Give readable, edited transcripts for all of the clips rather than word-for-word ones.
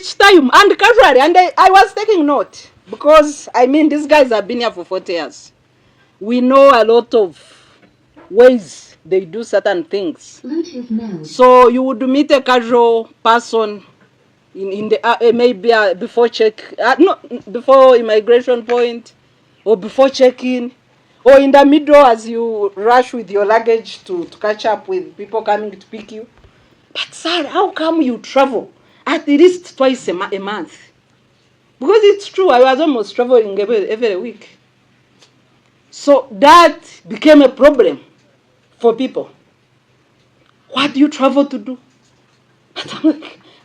each time, and casually, and I was taking note, because, I mean, these guys have been here for 40 years. We know a lot of ways they do certain things. So you would meet a casual person in the maybe before before immigration point, or before check-in, or in the middle as you rush with your luggage to catch up with people coming to pick you. But sir, how come you travel at least twice a month? Because it's true, I was almost traveling every week. So that became a problem for people. What do you travel to do?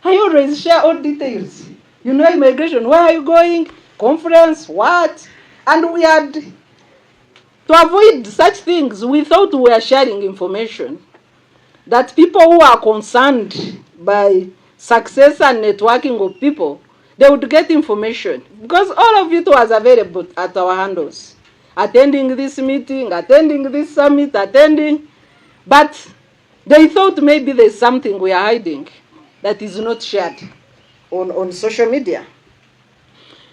I always share all details. You know, immigration, where are you going? Conference, what? And we had, to avoid such things, we thought we were sharing information that people who are concerned by success and networking of people, they would get information. Because all of it was available at our handles. Attending this meeting, attending this summit, attending. But they thought maybe there's something we are hiding that is not shared on social media.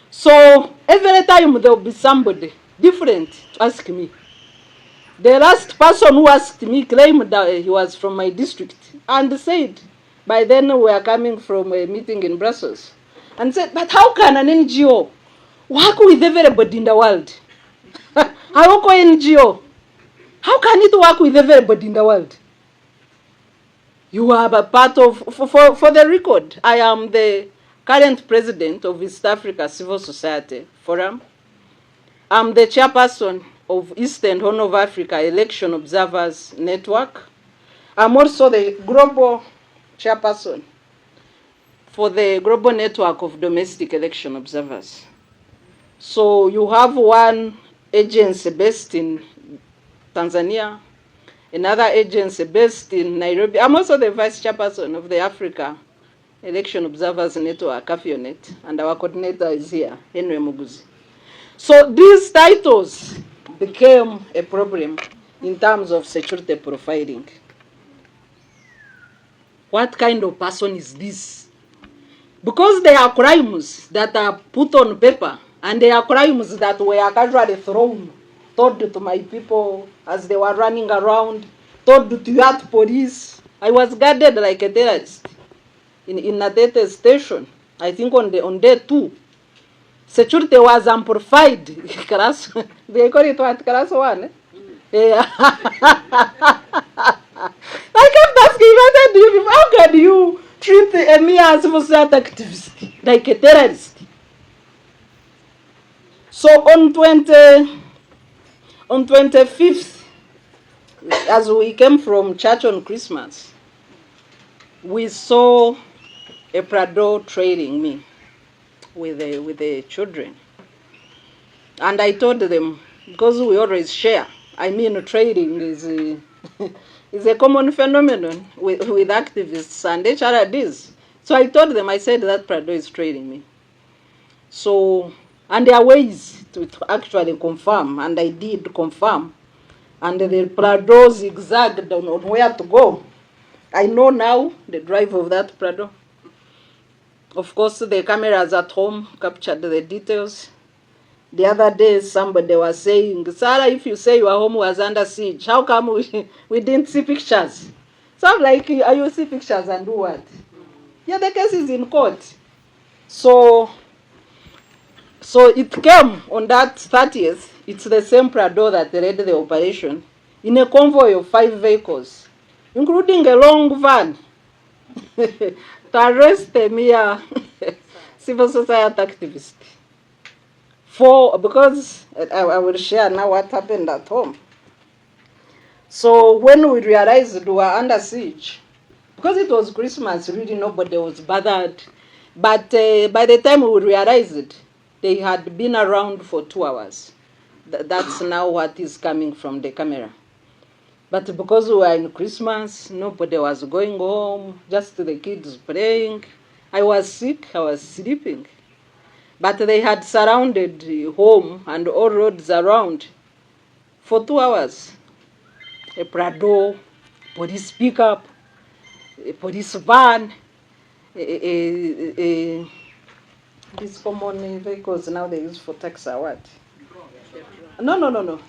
So every time there will be somebody different to ask me. The last person who asked me claimed that he was from my district and said, by then we are coming from a meeting in Brussels, and said, but how can an NGO work with everybody in the world? How can NGO? How can it work with everybody in the world? You are a part of, for the record, I am the current president of East Africa Civil Society Forum. I'm the chairperson of East and Horn of Africa Election Observers Network. I'm also the global chairperson for the global network of domestic election observers. So you have one agency based in Tanzania, another agency based in Nairobi. I'm also the vice chairperson of the Africa Election Observers Network, AFIONET, and our coordinator is here, Henry Muguzi. So these titles became a problem in terms of security profiling. What kind of person is this? Because they are crimes that are put on paper, and they are crimes that were casually thrown, told to my people as they were running around, told to youth police. I was guarded like a terrorist in Natete station, I think on day 2. Security was amplified. Class, they call it what? Class 1. Eh? Yeah. I kept asking, I said, how can you treat a mere civil society activist like a terrorist? So on 25th, as we came from church on Christmas, we saw a Prado trailing me with the children. And I told them, because we always share, I mean trading is a common phenomenon with activists and HRDs. So I told them, I said that Prado is trading me. So, and there are ways to actually confirm, and I did confirm. And the Prado zigzagged on where to go. I know now the drive of that Prado. Of course, the cameras at home captured the details. The other day, somebody was saying, Sarah, if you say your home was under siege, how come we didn't see pictures? So I'm like, you see pictures and do what? Yeah, the case is in court. So it came on that 30th. It's the same Prado that led the operation in a convoy of 5 vehicles, including a long van, to arrest a mere civil society activist. Because I will share now what happened at home. So when we realized we were under siege, because it was Christmas, really nobody was bothered. But by the time we realized it, they had been around for 2 hours. That's now what is coming from the camera. But because we were in Christmas, nobody was going home, just the kids playing. I was sick, I was sleeping. But they had surrounded home and all roads around for 2 hours. A Prado, police pickup, a police van, these common vehicles now they use for taxi or what? No.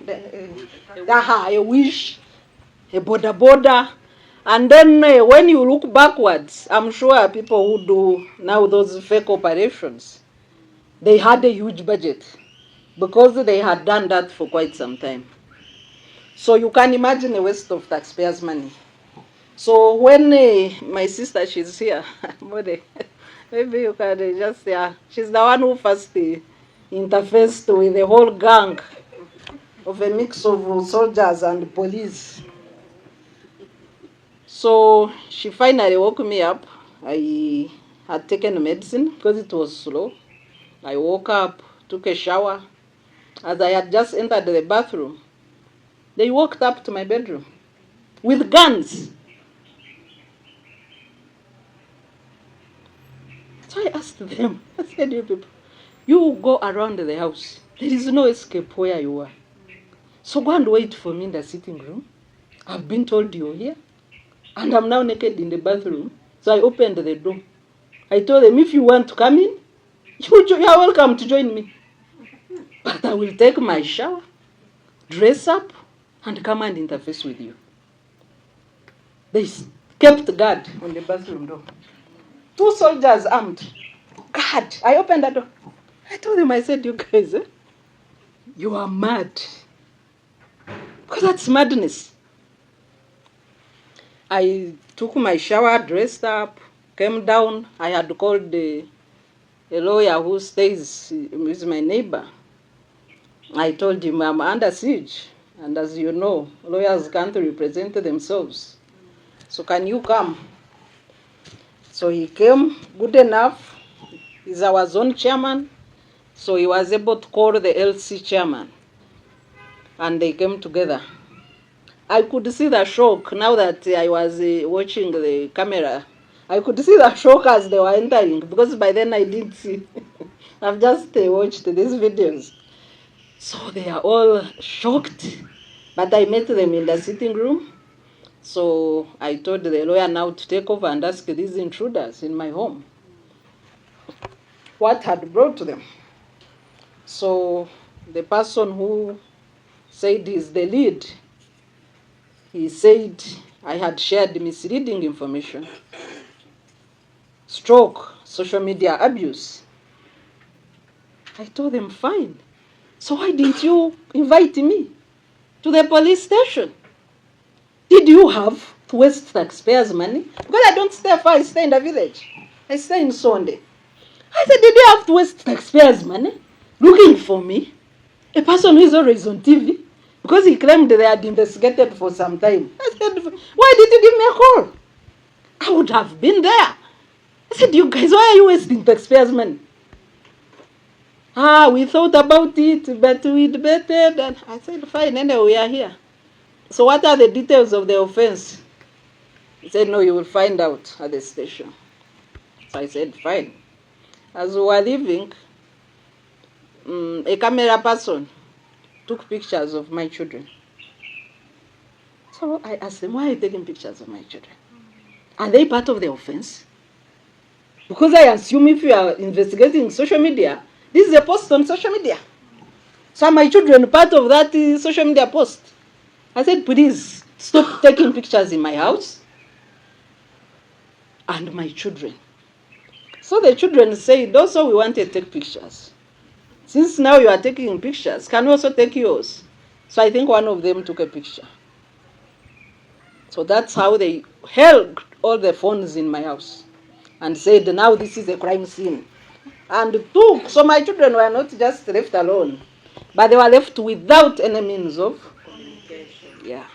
A wish, a border. And then when you look backwards, I'm sure people who do now those fake operations, they had a huge budget because they had done that for quite some time. So you can imagine a waste of taxpayers' money. So when my sister, she's here, maybe you can just say, she's the one who first interfaced with the whole gang of a mix of soldiers and police. So she finally woke me up. I had taken medicine because it was slow. I woke up, took a shower. As I had just entered the bathroom, they walked up to my bedroom with guns. So I asked them, I said, you people, you go around the house. There is no escape where you are. So go and wait for me in the sitting room. I've been told you're here. And I'm now naked in the bathroom. So I opened the door. I told them, if you want to come in, you are welcome to join me. But I will take my shower, dress up, and come and interface with you. They kept guard on the bathroom door. 2 soldiers armed. God, I opened that door. I told them, I said, you guys, you are mad. Because that's madness. I took my shower, dressed up, came down. I had called a lawyer who stays with my neighbor. I told him I'm under siege. And as you know, lawyers can't represent themselves. So can you come? So he came, good enough. He's our zone chairman. So he was able to call the LC chairman. And they came together. I could see the shock now that I was watching the camera. I could see the shock as they were entering because by then I didn't see. I've just watched these videos. So they are all shocked. But I met them in the sitting room. So I told the lawyer now to take over and ask these intruders in my home what had brought them. So the person who said he's the lead, he said I had shared misleading information, stroke, social media abuse. I told them, fine. So why didn't you invite me to the police station? Did you have to waste taxpayers' money? Because I don't stay far, I stay in the village. I stay in Sonde. I said, did you have to waste taxpayers' money looking for me? A person who is always on TV? Because he claimed they had investigated for some time. I said, why did you give me a call? I would have been there. I said, you guys, why are you wasting taxpayers' money? We thought about it, but we debated. And I said, fine, anyway, we are here. So what are the details of the offense? He said, no, you will find out at the station. So I said, fine. As we were leaving, a camera person took pictures of my children. So I asked them, why are you taking pictures of my children? Are they part of the offense? Because I assume if you are investigating social media, this is a post on social media. So are my children part of that social media post? I said, please stop taking pictures in my house and my children. So the children said, also we want to take pictures. Since now you are taking pictures, can we also take yours? So I think one of them took a picture. So that's how they held all the phones in my house and said, now this is a crime scene. And took, so my children were not just left alone, but they were left without any means of communication. Yeah.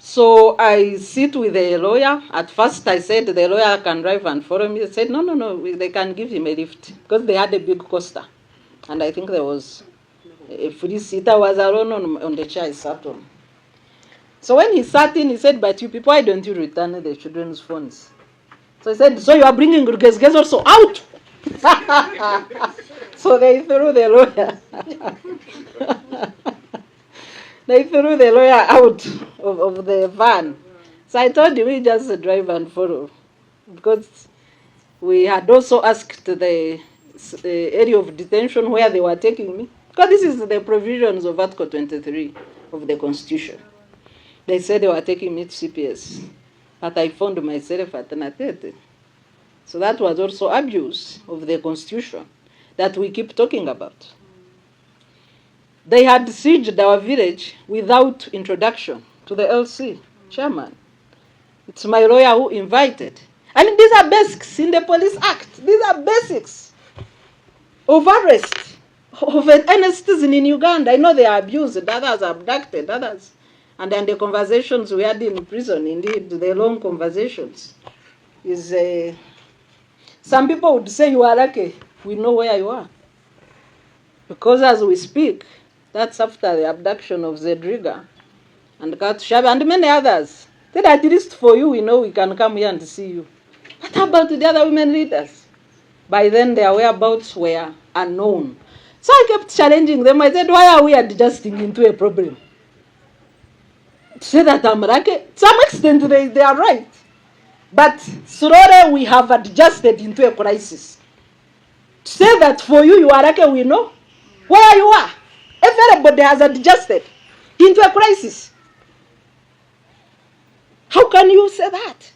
So I sit with a lawyer. At first I said the lawyer can drive and follow me. They said, no, they can give him a lift because they had a big coaster. And I think there was a free seat. I was alone on the chair I sat on. So when he sat in, he said, but you people, why don't you return the children's phones? So he said, so you are bringing Rugezgez also out? So they threw the lawyer. They threw the lawyer out of the van. So I told him, we just drive and follow. because we had also asked the area of detention where they were taking me, because this is the provisions of Article 23 of the Constitution. They said they were taking me to CPS, but I found myself at Natete. So that was also abuse of the Constitution that we keep talking about. They had sieged our village without introduction to the LC chairman. It's my lawyer who invited. I mean, these are basics in the Police Act. These are basics of arrest of any citizen in Uganda. I know they are abused, others are abducted, others. And then the conversations we had in prison, indeed, the long conversations, is some people would say you are lucky. We know where you are. Because as we speak, that's after the abduction of Zedriga and Katushabi and many others. That at least for you, we know we can come here and see you. What about the other women leaders? By then, their whereabouts were unknown. So I kept challenging them. I said, why are we adjusting into a problem? To say that I'm lucky, to some extent they are right. But slowly we have adjusted into a crisis. To say that for you, you are lucky, we know where you are. Everybody has adjusted into a crisis. How can you say that?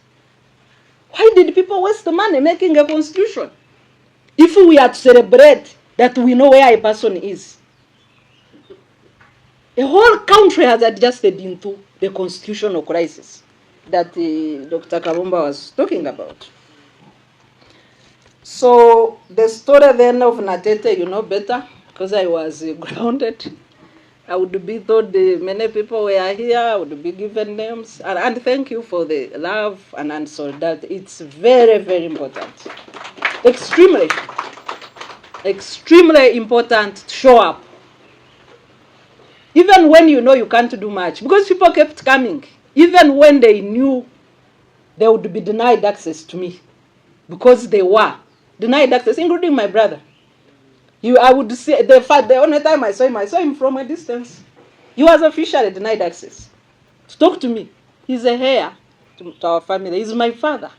Why did people waste the money making a constitution? If we are to celebrate that we know where a person is. The whole country has adjusted into the constitutional crisis that Dr. Kabumba was talking about. So the story then of Natete, you know better, because I was grounded. I would be told many people were here, I would be given names. And thank you for the love and solidarity. It's very, very important. Extremely important to show up. Even when you know you can't do much. Because people kept coming. Even when they knew they would be denied access to me. Because they were denied access, including my brother. I would say, the only time I saw him from a distance. He was officially denied access to talk to me. He's a heir to our family. He's my father.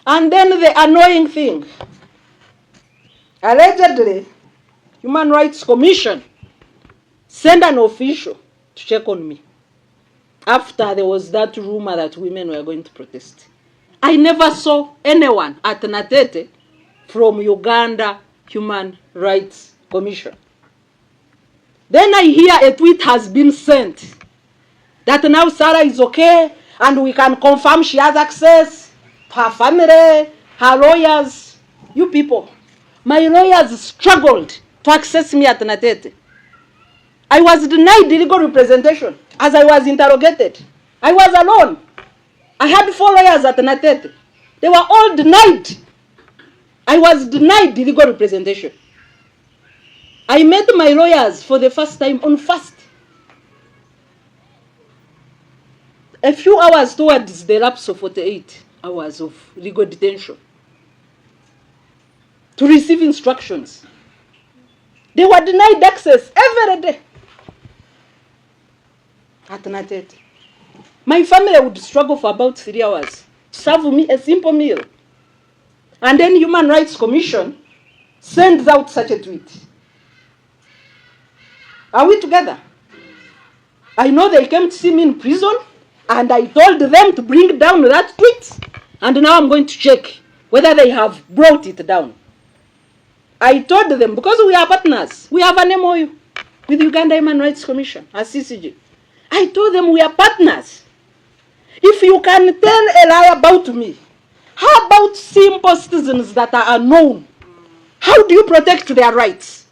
And then the annoying thing. Allegedly, Human Rights Commission sent an official to check on me after there was that rumor that women were going to protest. I never saw anyone at Natete from Uganda Human Rights Commission. Then I hear a tweet has been sent that now Sarah is okay and we can confirm she has access, her family, her lawyers. You people, my lawyers struggled to access me at Natete. I was denied legal representation as I was interrogated. I was alone. I had 4 lawyers at Natete. They were all denied. I was denied legal representation. I met my lawyers for the first time on fast. A few hours towards the lapse of 48 hours of legal detention to receive instructions. They were denied access every day at Natete. My family would struggle for about 3 hours to serve me a simple meal. And then Human Rights Commission sends out such a tweet. Are we together? I know they came to see me in prison, and I told them to bring down that tweet. And now I'm going to check whether they have brought it down. I told them, because we are partners, we have an MOU with Uganda Human Rights Commission, as CCG. I told them we are partners. If you can tell a lie about me, how about simple citizens that are unknown? How do you protect their rights?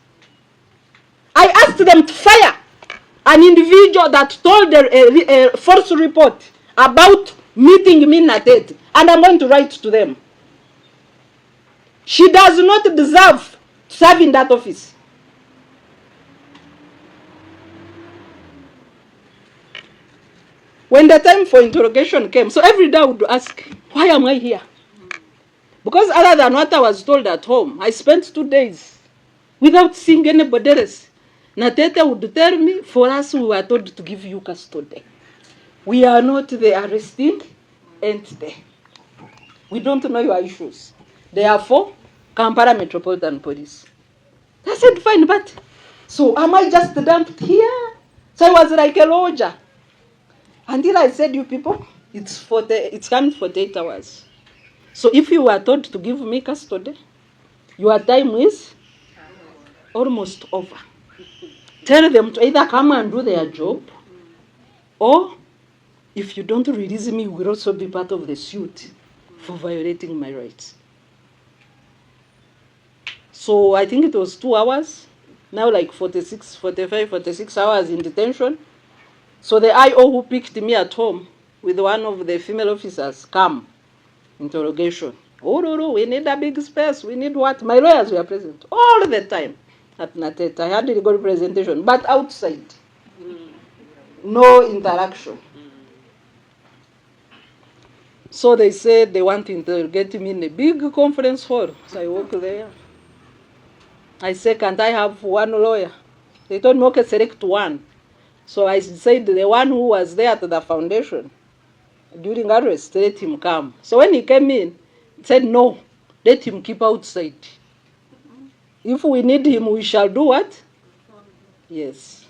I asked them to fire an individual that told a false report about meeting me in Natete, and I'm going to write to them. She does not deserve to serve in that office. When the time for interrogation came, so every day I would ask, why am I here? Because other than what I was told at home, I spent 2 days without seeing anybody else. Natete would tell me, for us we were told to give you custody. We are not the arresting ain't there. We don't know your issues. Therefore, Kampala Metropolitan Police. I said, fine, but so am I just dumped here? So I was like a lodger. Until I said, you people, it's coming 48 hours. So if you were told to give me custody, your time is almost over. Tell them to either come and do their job, or if you don't release me, you will also be part of the suit for violating my rights. So I think it was 2 hours, now like 46 hours in detention. So the IO who picked me at home with one of the female officers, come, interrogation. Oh, no, we need a big space. We need what? My lawyers were present all the time at Natet. I had legal representation, but outside. No interaction. So they said they want to interrogate me in a big conference hall. So I walk there. I said, can't I have one lawyer? They told me, okay, select one. So I said, the one who was there at the foundation during arrest, let him come. So when he came in, he said, no, let him keep outside. If we need him, we shall do what? Yes.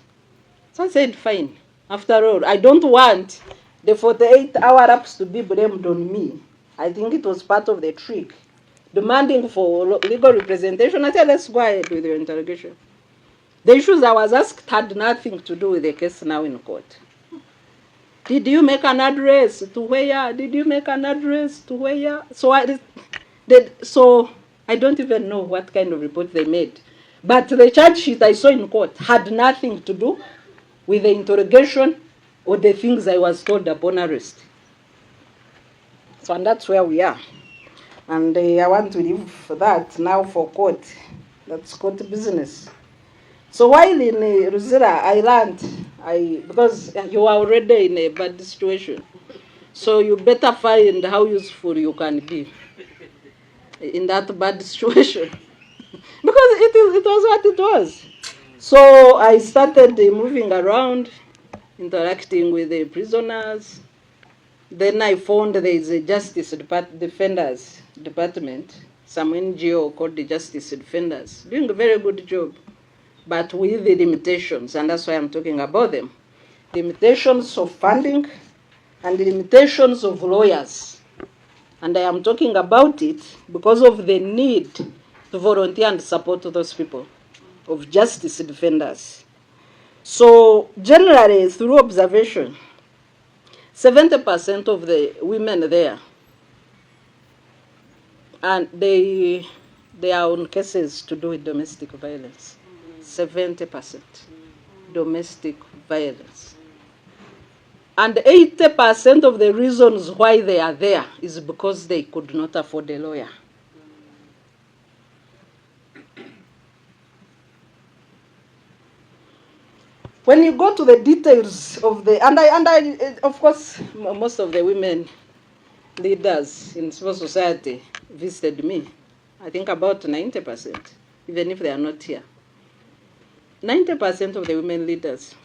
So I said, fine. After all, I don't want the 48-hour apps to be blamed on me. I think it was part of the trick. Demanding for legal representation, I said, let's go ahead with your interrogation. The issues I was asked had nothing to do with the case now in court. Did you make an address to where? Did you make an address to where? So I don't even know what kind of report they made. But the charge sheet I saw in court had nothing to do with the interrogation or the things I was told upon arrest. So and that's where we are. And I want to leave that now for court. That's court business. So while in Ruzira, I learned, because you are already in a bad situation, so you better find how useful you can be in that bad situation. Because it was what it was. So I started moving around, interacting with the prisoners. Then I found there is a Justice Defenders Department, some NGO called the Justice Defenders, doing a very good job, but with the limitations, and that's why I'm talking about them. Limitations of funding and the limitations of lawyers. And I am talking about it because of the need to volunteer and support those people, of justice defenders. So generally, through observation, 70% of the women there, and they are on cases to do with domestic violence. 70% domestic violence. And 80% of the reasons why they are there is because they could not afford a lawyer. When you go to the details of the, and I of course, most of the women leaders in civil society visited me. I think about 90%, even if they are not here. 90% of the women leaders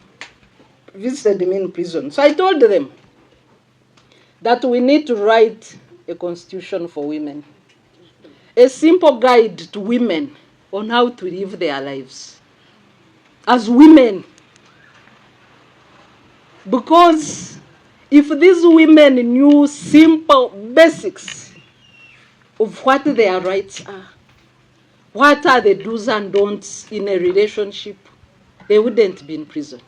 visited me in prison. So I told them that we need to write a constitution for women. A simple guide to women on how to live their lives as women. Because if these women knew simple basics of what their rights are, what are the do's and don'ts in a relationship, they wouldn't be in prison.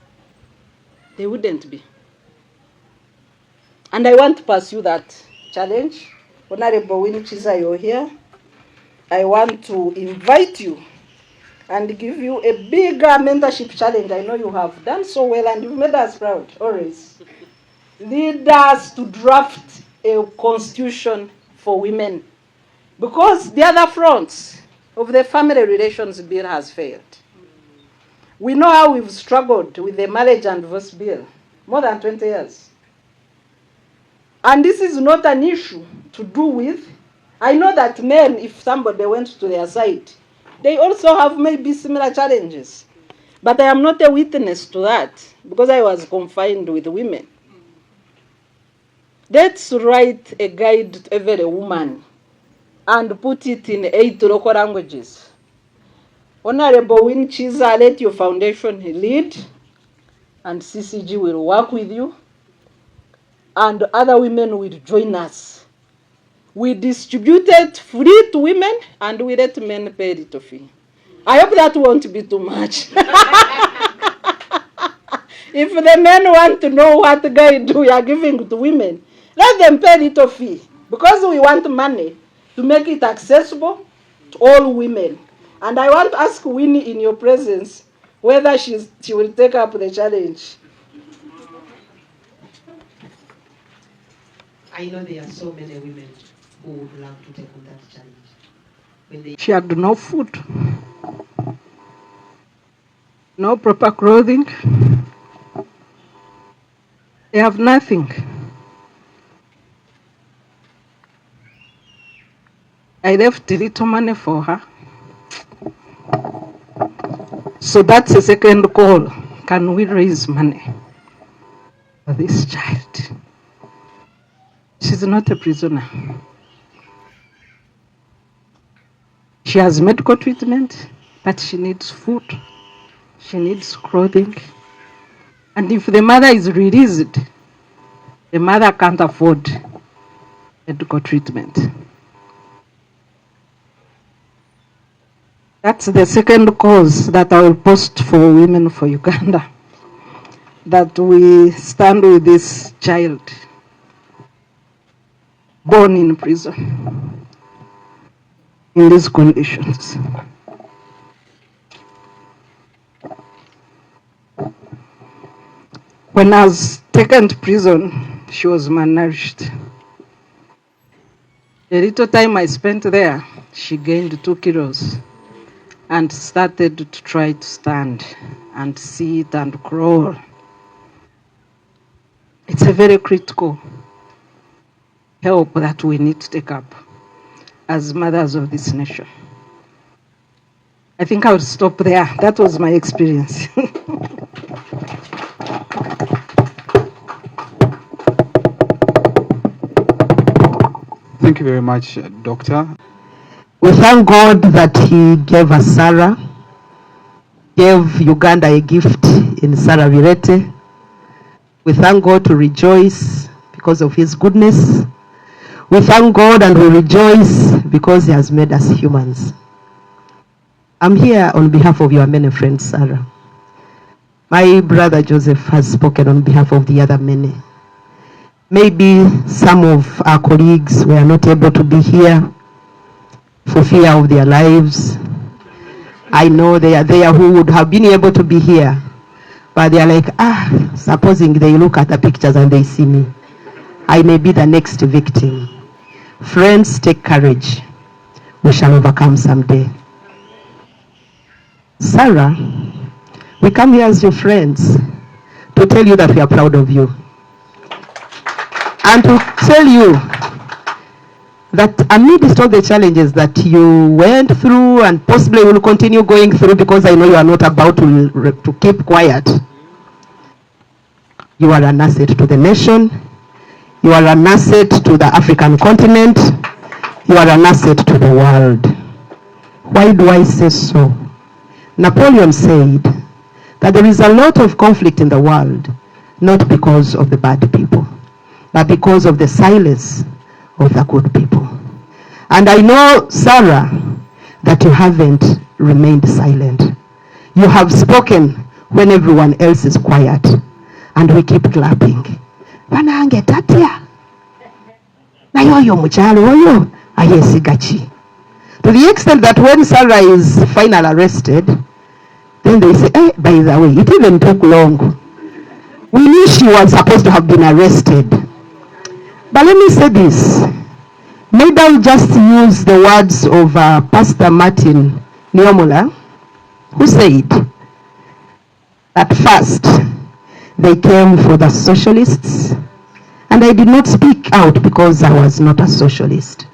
They wouldn't be. And I want to pursue that challenge. Honorable Winnie Chiza, you're here. I want to invite you and give you a bigger mentorship challenge. I know you have done so well and you've made us proud, always. Lead us to draft a constitution for women. Because the other fronts of the family relations bill has failed. We know how we've struggled with the marriage and divorce bill, more than 20 years. And this is not an issue to do with, I know that men, if somebody went to their side, they also have maybe similar challenges. But I am not a witness to that, because I was confined with women. Let's write a guide to every woman and put it in 8 local languages. Honorable Win Chiza, let your foundation lead, and CCG will work with you, and other women will join us. We distribute it free to women, and we let men pay the fee. I hope that won't be too much. If the men want to know what guide we are giving to women, let them pay little fee, because we want money to make it accessible to all women. And I want to ask Winnie in your presence whether she will take up the challenge. I know there are so many women who would love to take on that challenge. She had no food, no proper clothing. They have nothing. I left little money for her. So that's the second call. Can we raise money for this child? She's not a prisoner. She has medical treatment, but she needs food. She needs clothing. And if the mother is released, the mother can't afford medical treatment. That's the second cause that I will post for Women for Uganda, that we stand with this child born in prison in these conditions. When I was taken to prison, she was malnourished. The little time I spent there, she gained 2 kilos and started to try to stand and sit and crawl. It's a very critical help that we need to take up as mothers of this nation. I think I would stop there. That was my experience. Thank you very much, Doctor. We thank God that He gave us Sarah, gave Uganda a gift in Sarah Bireete. We thank God to rejoice because of His goodness. We thank God and we rejoice because He has made us humans. I'm here on behalf of your many friends, Sarah. My brother Joseph has spoken on behalf of the other many. Maybe some of our colleagues were not able to be here for fear of their lives. I know they are there who would have been able to be here, but they are like, supposing they look at the pictures and they see me, I may be the next victim. Friends, take courage. We shall overcome someday. Sarah, we come here as your friends to tell you that we are proud of you. And to tell you that amidst all the challenges that you went through and possibly will continue going through, because I know you are not about to keep quiet, you are an asset to the nation, you are an asset to the African continent, you are an asset to the world. Why do I say so? Napoleon said that there is a lot of conflict in the world, not because of the bad people, but because of the silence of the good people. And I know, Sarah, that you haven't remained silent. You have spoken when everyone else is quiet, and we keep clapping. Banange tatia. Na yoyo mchalo oyo ayesigachi. To the extent that when Sarah is finally arrested, then they say, hey, by the way, it even took long. We knew she was supposed to have been arrested. But let me say this. Maybe I'll just use the words of Pastor Martin Niyomola, who said that first they came for the socialists, and I did not speak out because I was not a socialist.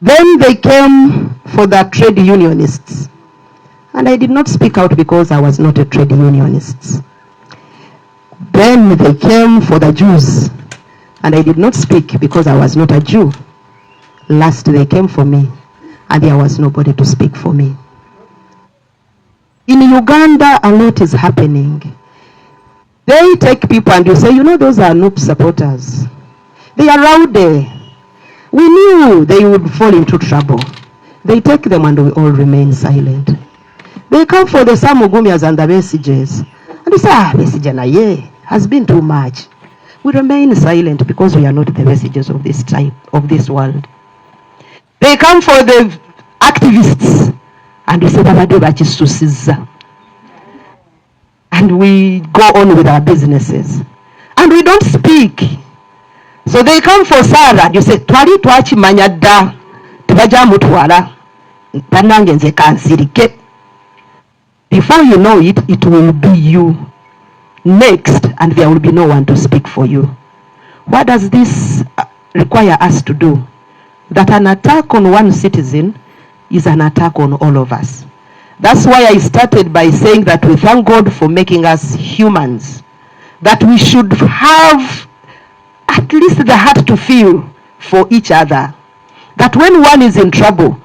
Then they came for the trade unionists, and I did not speak out because I was not a trade unionist. Then they came for the Jews, And I did not speak because I was not a Jew. Last, they came for me, and there was nobody to speak for me. In Uganda, a lot is happening. They take people and you say, you know, those are NUP supporters. They are rowdy. We knew they would fall into trouble. They take them and we all remain silent. They come for the Samugumias and the messages. And they say, message na ye has been too much. We remain silent because we are not the messages of this type, of this world. They come for the activists and we say, babade bachisusiza. And we go on with our businesses. And we don't speak. So they come for Sarah. You say, twali twachi manyada. Tubaja mutwala. Panange nze kansirike. Before you know it, it will be you next, and there will be no one to speak for you. What does this require us to do? That an attack on one citizen is an attack on all of us. That's why I started by saying that we thank God for making us humans. That we should have at least the heart to feel for each other. That when one is in trouble,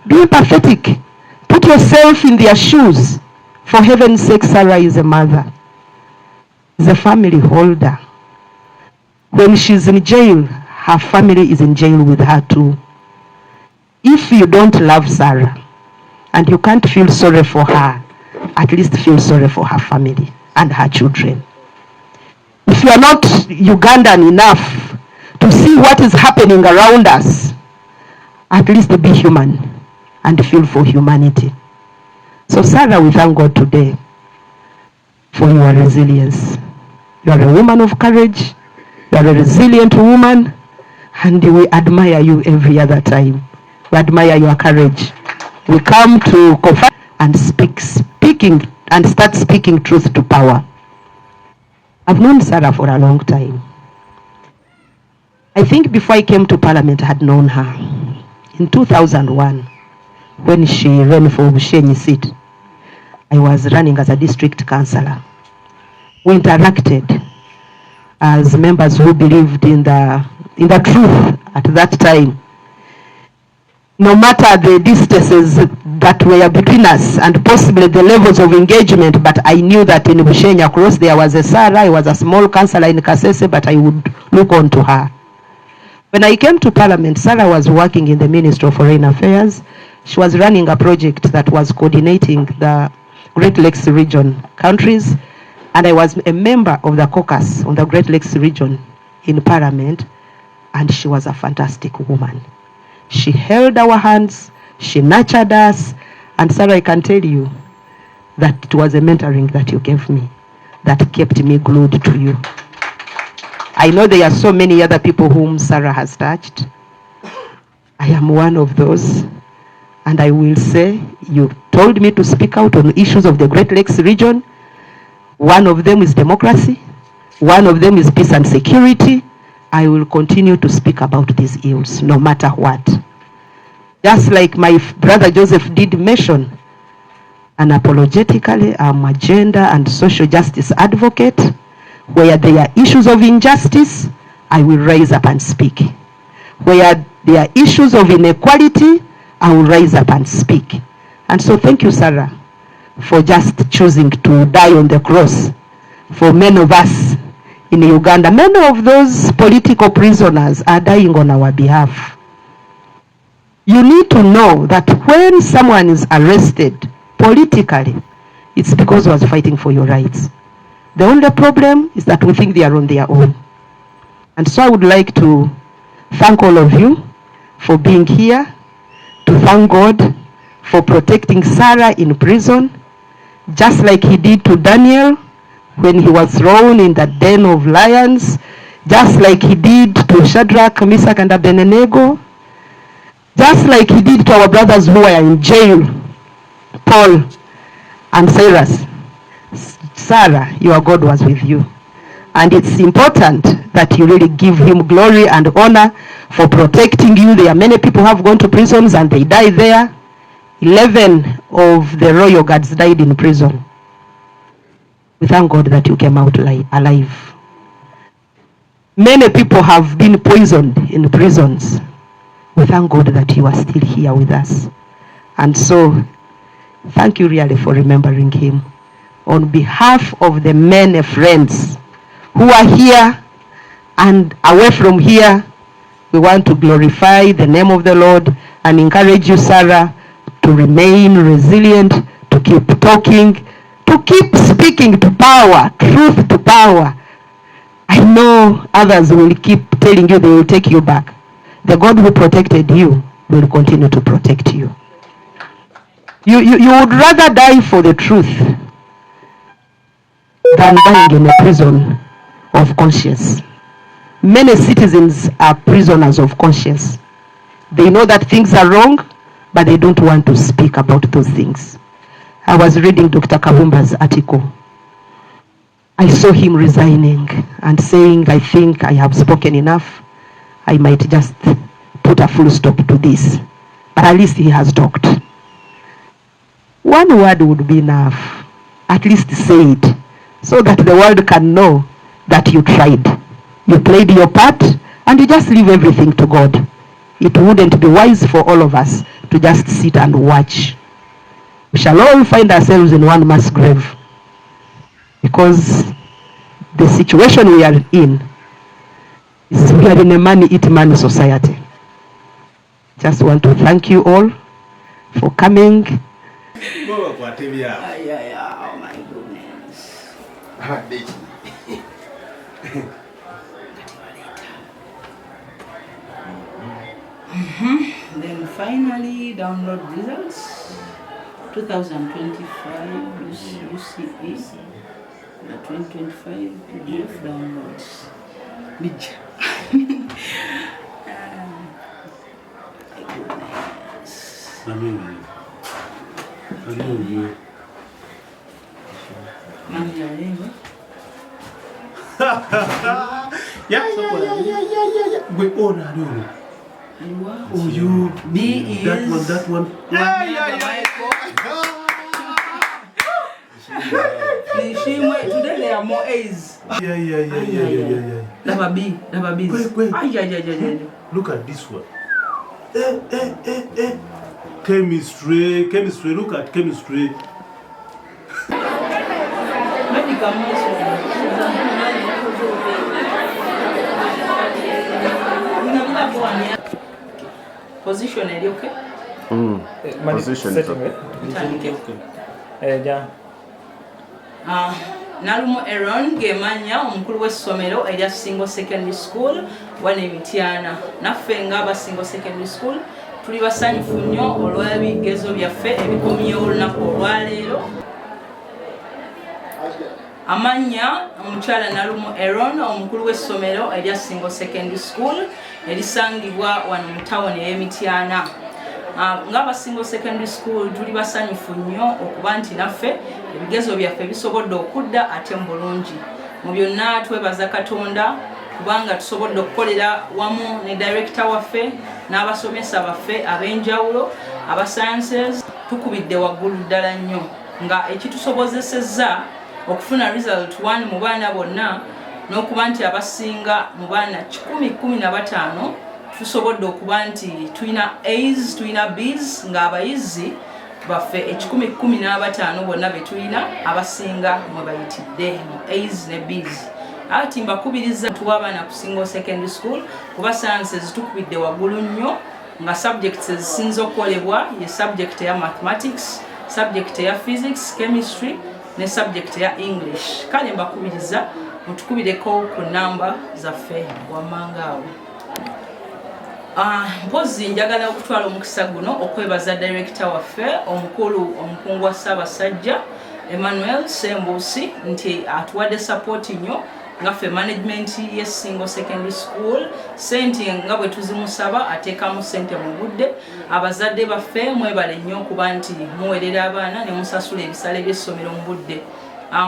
be empathetic. Put yourself in their shoes. For heaven's sake, Sarah is a mother. Is a family holder. When she's in jail, her family is in jail with her too. If you don't love Sarah and you can't feel sorry for her, at least feel sorry for her family and her children. If you are not Ugandan enough to see what is happening around us, at least be human and feel for humanity. So Sarah, we thank God today for your resilience. You are a woman of courage, you are a resilient woman, and we admire you every other time. We admire your courage. We come to confess and start speaking truth to power. I've known Sarah for a long time. I think before I came to Parliament, I had known her. In 2001, when she ran for Bushenyi seat, I was running as a district councillor. We interacted as members who believed in the truth at that time. No matter the distances that were between us and possibly the levels of engagement, but I knew that in Bushenyi across there was a Sarah. I was a small councillor in Kasese, but I would look on to her. When I came to Parliament, Sarah was working in the Ministry of Foreign Affairs. She was running a project that was coordinating the Great Lakes region countries, and I was a member of the caucus on the Great Lakes region in Parliament, and she was a fantastic woman. She held our hands, she nurtured us, and Sarah, I can tell you that it was a mentoring that you gave me that kept me glued to you. I know there are so many other people whom Sarah has touched. I am one of those. And I will say, you told me to speak out on issues of the Great Lakes region. One of them is democracy. One of them is peace and security. I will continue to speak about these ills, no matter what. Just like my brother Joseph did mention, unapologetically, I'm a gender and social justice advocate. Where there are issues of injustice, I will rise up and speak. Where there are issues of inequality, I will rise up and speak. And so thank you, Sarah, for just choosing to die on the cross. For many of us in Uganda, many of those political prisoners are dying on our behalf. You need to know that when someone is arrested politically, it's because he was fighting for your rights. The only problem is that we think they are on their own. And so I would like to thank all of you for being here, to thank God for protecting Sarah in prison, just like he did to Daniel when he was thrown in the den of lions, just like he did to Shadrach, Meshach, and Abednego, just like he did to our brothers who were in jail, Paul and Cyrus. Sarah, your God was with you. And it's important that you really give him glory and honor for protecting you. There are many people who have gone to prisons and they died there. 11 of the royal guards died in prison. We thank God that you came out alive. Many people have been poisoned in prisons. We thank God that you are still here with us. And so, thank you really for remembering him. On behalf of the many friends who are here and away from here, we want to glorify the name of the Lord and encourage you, Sarah, to remain resilient, to keep talking, to keep speaking to power, truth to power. I know others will keep telling you they will take you back. The God who protected you will continue to protect you. You would rather die for the truth than dying in a prison of conscience. Many citizens are prisoners of conscience. They know that things are wrong, but they don't want to speak about those things. I was reading Dr. Kabumba's article. I saw him resigning and saying, I think I have spoken enough. I might just put a full stop to this. But at least he has talked. One word would be enough. At least say it, so that the world can know that you tried. You played your part, and you just leave everything to God. It wouldn't be wise for all of us to just sit and watch. We shall all find ourselves in one mass grave, because the situation we are in is we are in a money-eat-money society. Just want to thank you all for coming. Oh my goodness. Then finally, download results. 2025 UCE. 2025 PDF downloads. My goodness. Yeah. Wait, oh, no. Oh, you. B That one. Yeah. Today there are more A's. Yeah. Number B's. Wait. Yeah. Look at this one. Chemistry. Look at chemistry. Position, are you okay? Position is okay. Nalumu Aaron Gemanya omukulu w'essomero erya Single Secondary School wano Mityana. Naffe ng'aba Single Secondary School tuli basanyufu nnyo olw'ebigezo byaffe ebikomyewo olunaku olwaleero. Amanya omukyala Nalumu Aaron omukulu w'essomero erya Single Secondary School erisangibwa wano mu tawuni ey'Emityana. Ng'aba Single Secondary School tuli basanyufu nnyo okuba nti naffe ebigezo byaffe bisobodde okudda ate mu bulungi. Mu byonna twebaza Katonda kubanga tusobodde okukolera wamu ne director waffe n'abasomesa baffe ab'enjawulo aba sciences tukubidde waggulu ddala nnyo nga ekitusobozesezza okufuna result 1 mu baana bonna n'okuba nti abasinga mu baana 115 tusobodde okuba nti tulina A's tulina B's ng'abayizi baffe 115 bonna be tulina abasinga mwe bayitidde mu A's ne B's. Ati mbakubiriza tuwa abaana ku Single Secondary School kuba sciences tukubidde waggulu nnyo nga subjects ezisinza okwolebwa ye subject ya mathematics, subject ya physics, chemistry ne subject ya English. Kale mbakubiriza mutukubireko ku namba zaffe wammanga awo. Mpozi njagala okutwala omukisa guno okwebaza director waffe omukulu omukungu wa Ssaabasajja Emmanuel Sembusi nti atuwadde support nnyo ngaffe management ye Single Secondary School sente nga bwe tuzimusaba ateekamu sente mu budde. Abazadde baffe mwebale nnyo okuba nti muweerera abaana ne musasula ebisale by'essomero mu budde.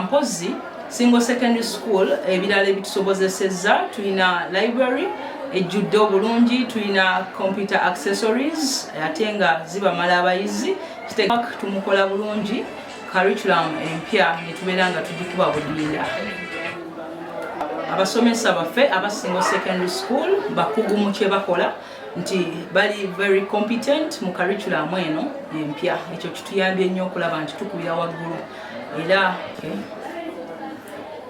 Mpozi Single Secondary School ebirala ebitusobozesezza tulina library ejjudde obulungi, tulina computer accessories ate nga zibamala abayizi, tumukola bulungi, curriculum empya ne tubeera nga tugikuba budinda. abasomesa baffe aba single secondary school bakugu mu kye bakola nti bali very competent mu curriculum eno empya. Ekyo kituyambye nnyo okulaba nti tukubira waggulu era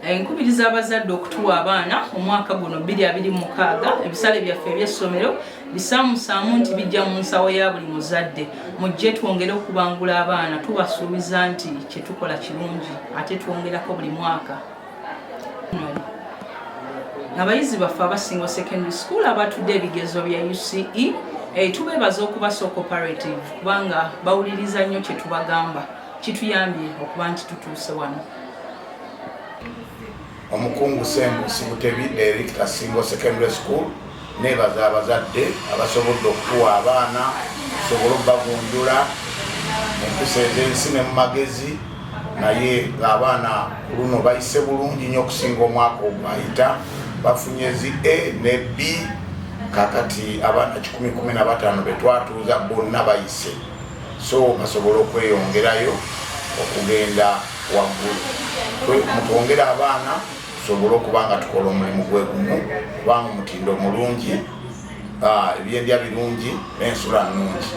enkubiriza abazadde okutuwa abaana omwaka guno 2026 ebisale byaffe eby'essomero bisaamusaamu nti bijja mu nsawo ya buli muzadde. Mujje twongere okubangula abaana, tubasuubiza nti kye tukola kirungi ate twongerako buli mwaka. Abayizi baffe aba single secondary school abatudde ebigezo bya UCE tubeebaza okuba so cooperative kubanga bawuliriza nnyo kye tubagamba, kituyambye okuba nti tutuuse wano. Omukungu Sembusi Butebi Director Single Secondary School nebaza abazadde abasobodde okuwa abaana sobola bagunjula empisa ez'ensi ne mu magezi naye ng'abaana luno bayise bulungi nnyo okusinga omwaka ogwayita bafunye zi A ne B kakati abaana 115 betwatuuza bonna bayise so basobola okweyongerayo okugenda waggulu. Mutwongera abaana tusobole okuba nga tukola omulimu gwe gumu kubanga omutindo mulungi, ebyendya birungi n'ensula nnungi.